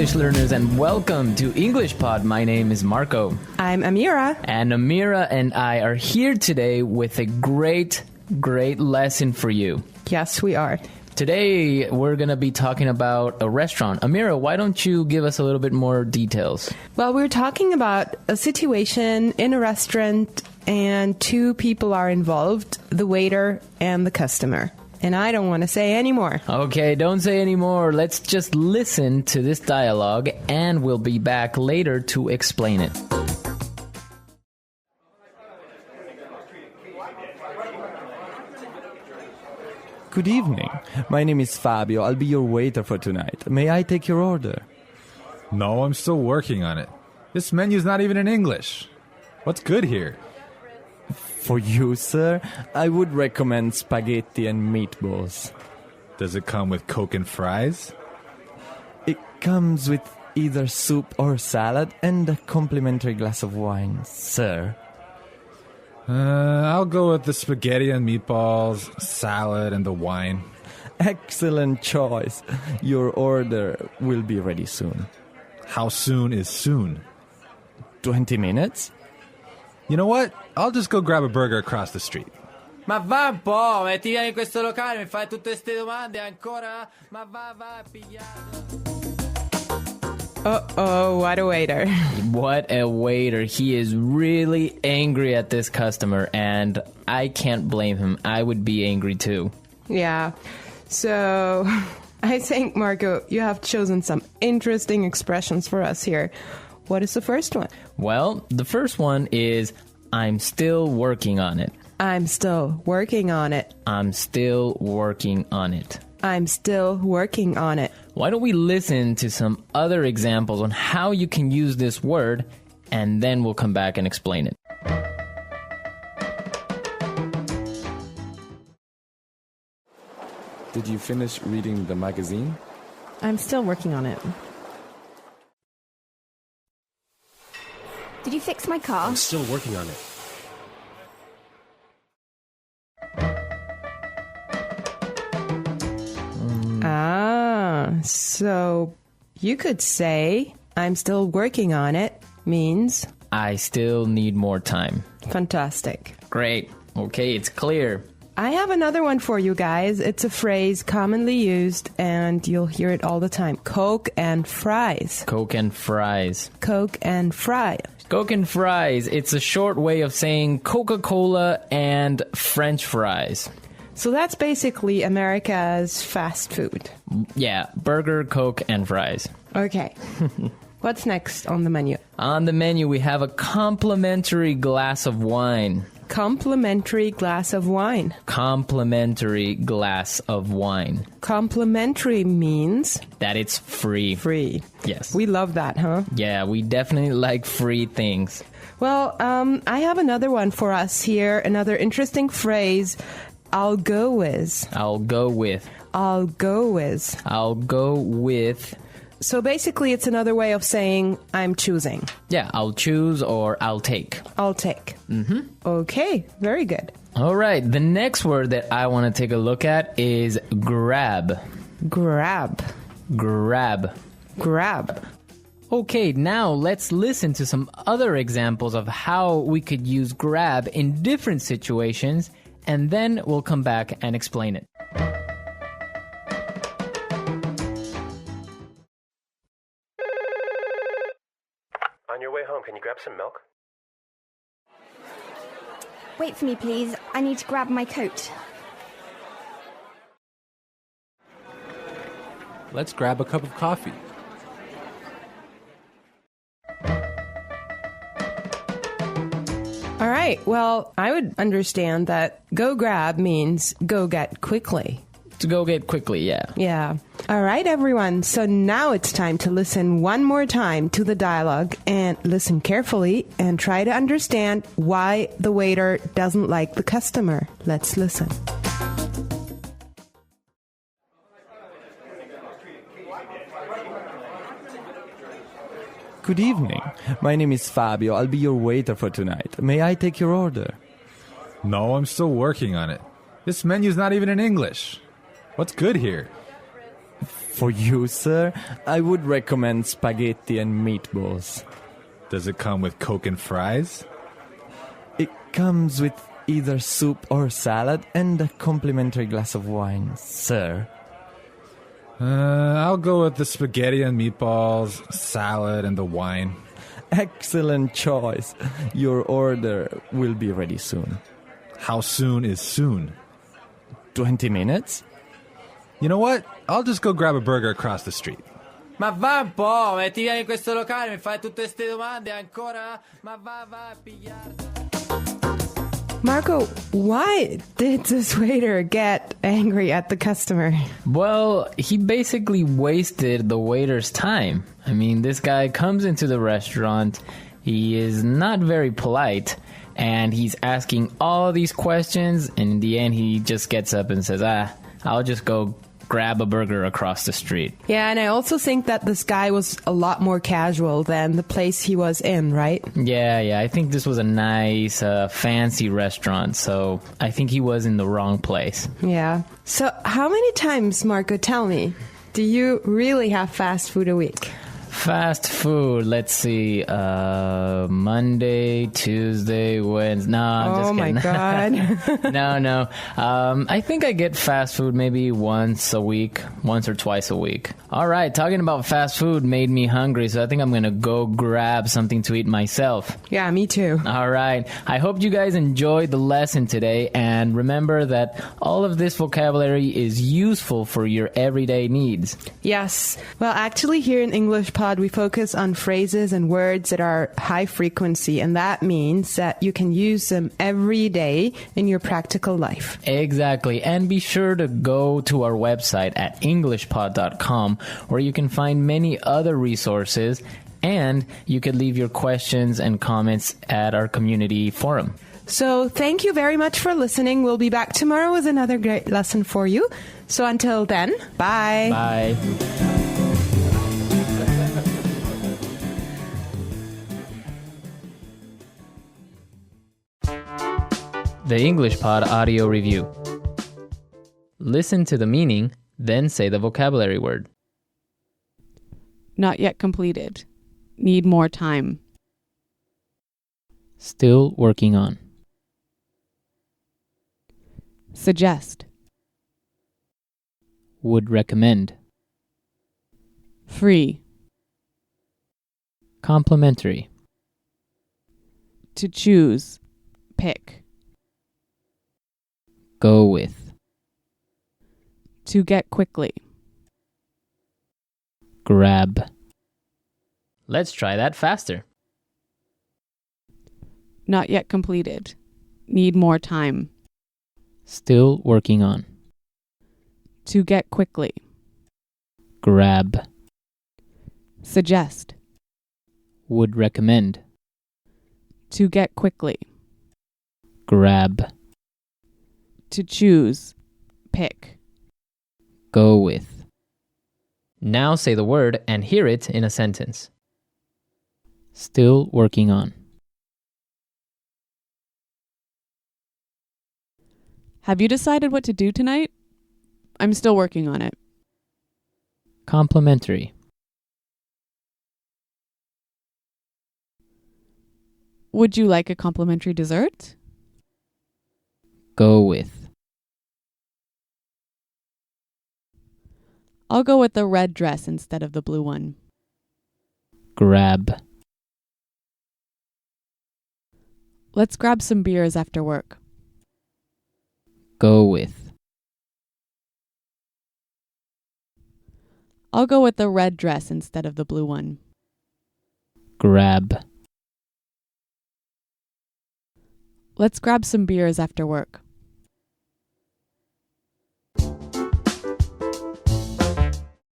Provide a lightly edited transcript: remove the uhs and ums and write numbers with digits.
English learners, and welcome to English Pod. My name is Marco. I'm Amira. And Amira and I are here today with a great lesson for you. Yes, we are. Today, we're going to be talking about a restaurant. Amira, why don't you give us a little bit more details? Well, we're talking about a situation in a restaurant and two people are involved, the waiter and the customer. And I don't want to say any more. Okay, don't say any more. Let's just listen to this dialogue and we'll be back later to explain it. Good evening. My name is Fabio. I'll be your waiter for tonight. May I take your order? No, I'm still working on it. This menu's not even in English. What's good here? For you, sir, I would recommend spaghetti and meatballs. Does it come with Coke and fries? It comes with either soup or salad and a complimentary glass of wine, sir. I'll go with the spaghetti and meatballs, salad, and the wine. Excellent choice. Your order will be ready soon. How soon is soon? 20 minutes? You know what? I'll just go grab a burger across the street. Ma va un po', ti vieni in questo locale, mi fai tutte queste domande ancora? Ma va, pigliato. Uh-oh, what a waiter. What a waiter. He is really angry at this customer, and I can't blame him. I would be angry too. Yeah. So, I think, Marco, you have chosen some interesting expressions for us here. What is the first one? Well, the first one is, I'm still working on it. I'm still working on it. I'm still working on it. I'm still working on it. Why don't we listen to some other examples on how you can use this word, and then we'll come back and explain it. Did you finish reading the magazine? I'm still working on it. Did you fix my car? I'm still working on it. So you could say, I'm still working on it, means... I still need more time. Fantastic. Great. Okay, it's clear. I have another one for you guys. It's a phrase commonly used, and you'll hear it all the time. Coke and fries. Coke and fries. Coke and fries. Coke and fries. It's a short way of saying Coca-Cola and French fries. So that's basically America's fast food. Yeah, burger, Coke, and fries. Okay. What's next on the menu? On the menu, we have a complimentary glass of wine. Complimentary glass of wine. Complimentary glass of wine. Complimentary means? That it's free. Free. Yes. We love that, huh? Yeah, we definitely like free things. Well, I have another one for us here. Another interesting phrase. I'll go with. I'll go with. I'll go with. I'll go with. So basically, it's another way of saying I'm choosing. Yeah, I'll choose or I'll take. I'll take. Mm-hmm. Okay, very good. All right, the next word that I want to take a look at is grab. Grab. Grab. Grab. Okay, now let's listen to some other examples of how we could use grab in different situations, and then we'll come back and explain it. On your way home, can you grab some milk? Wait for me, please. I need to grab my coat. Let's grab a cup of coffee. All right, well, I would understand that go grab means go get quickly. To go get quickly, yeah. Yeah. All right, everyone. So now it's time to listen one more time to the dialogue and listen carefully and try to understand why the waiter doesn't like the customer. Let's listen. Good evening. My name is Fabio. I'll be your waiter for tonight. May I take your order? No, I'm still working on it. This menu's not even in English. What's good here? For you, sir, I would recommend spaghetti and meatballs. Does it come with Coke and fries? It comes with either soup or salad and a complimentary glass of wine, sir. I'll go with the spaghetti and meatballs, salad, and the wine. Excellent choice. Your order will be ready soon. How soon is soon? 20 minutes? You know what? I'll just go grab a burger across the street. Ma va un po', ti vieni in questo locale, mi fai tutte queste domande ancora? Ma va a pigliare. Marco, why did this waiter get angry at the customer? Well, he basically wasted the waiter's time. I mean, this guy comes into the restaurant, he is not very polite, and he's asking all these questions, and in the end he just gets up and says, I'll just go grab a burger across the street. Yeah, and I also think that this guy was a lot more casual than the place he was in, right? Yeah, I think this was a nice, fancy restaurant, so I think he was in the wrong place. Yeah. So how many times, Marco, tell me, do you really have fast food a week? Fast food, let's see, Monday, Tuesday, Wednesday. No, I'm just kidding. Oh my God. No. I think I get fast food maybe once or twice a week. All right, talking about fast food made me hungry, so I think I'm going to go grab something to eat myself. Yeah, me too. All right. I hope you guys enjoyed the lesson today, and remember that all of this vocabulary is useful for your everyday needs. Yes. Well, actually, here in English Pod, we focus on phrases and words that are high frequency, and that means that you can use them every day in your practical life. Exactly. And be sure to go to our website at englishpod.com, where you can find many other resources, and you can leave your questions and comments at our community forum. So thank you very much for listening. We'll be back tomorrow with another great lesson for you. So until then, bye. Bye. The English Pod Audio Review. Listen to the meaning, then say the vocabulary word. Not yet completed. Need more time. Still working on. Suggest. Would recommend. Free. Complimentary. To choose. Pick. Go with. To get quickly. Grab. Let's try that faster. Not yet completed. Need more time. Still working on. To get quickly. Grab. Suggest. Would recommend. To get quickly. Grab. To choose. Pick. Go with. Now say the word and hear it in a sentence. Still working on. Have you decided what to do tonight? I'm still working on it. Complimentary. Would you like a complimentary dessert? Go with. I'll go with the red dress instead of the blue one. Grab. Let's grab some beers after work. Go with. I'll go with the red dress instead of the blue one. Grab. Let's grab some beers after work.